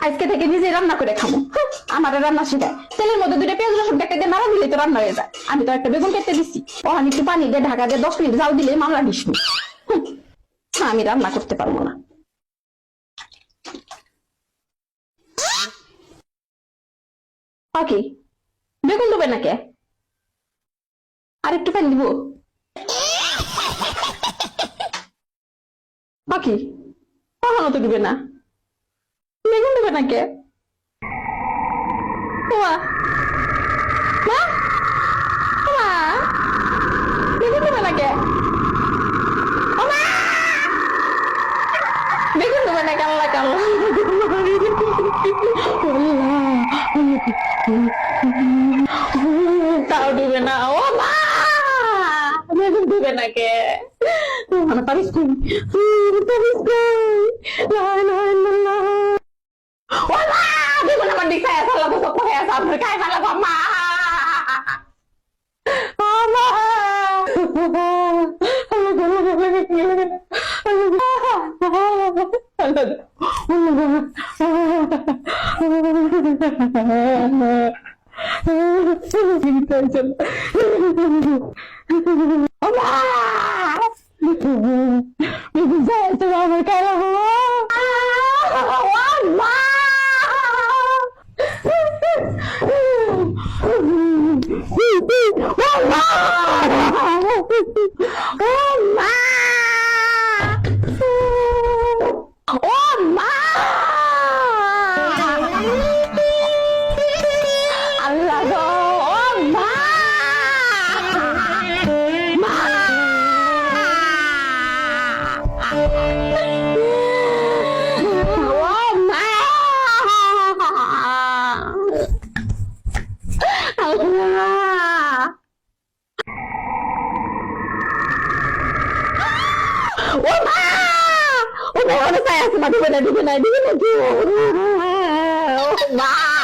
আজকে থেকে নিজে রান্না করে খাবো। আমার রান্না শিখায়, তেলের মধ্যে 2টা পেঁয়াজ রসুন কেটে দিয়ে নাড়া দিলে তো রান্না হয়ে যায়। আমি তো একটা বেগুন কেটে দিচ্ছি, ওখানে একটু পানি দিয়ে ঢাকা দিয়ে 10 মিনিট জাল দিলে মামলা দিসনি। আমি রান্না করতে পারবো না। ওকে, বেগুন দেবে নাকি? আর একটু পানি দিব? বাকি কখনো তো দিবে না। বেগুন দেবে নাকি? মা মা মা, বেগুন দেবে নাকি? বেগুন দেবে না? কাল্লা কাল্লা তাও দিবে না। ও মা, বেগুন দিবে না কে? মানে পারিস কই, পারিস কই? ও মা, বেগুন আমার দিকে সালা তো সব হয়ে আছে, আপনার খাই ফেলা মা। মা dibe na, dibe na, dibe na, dibe na. Oh, ma.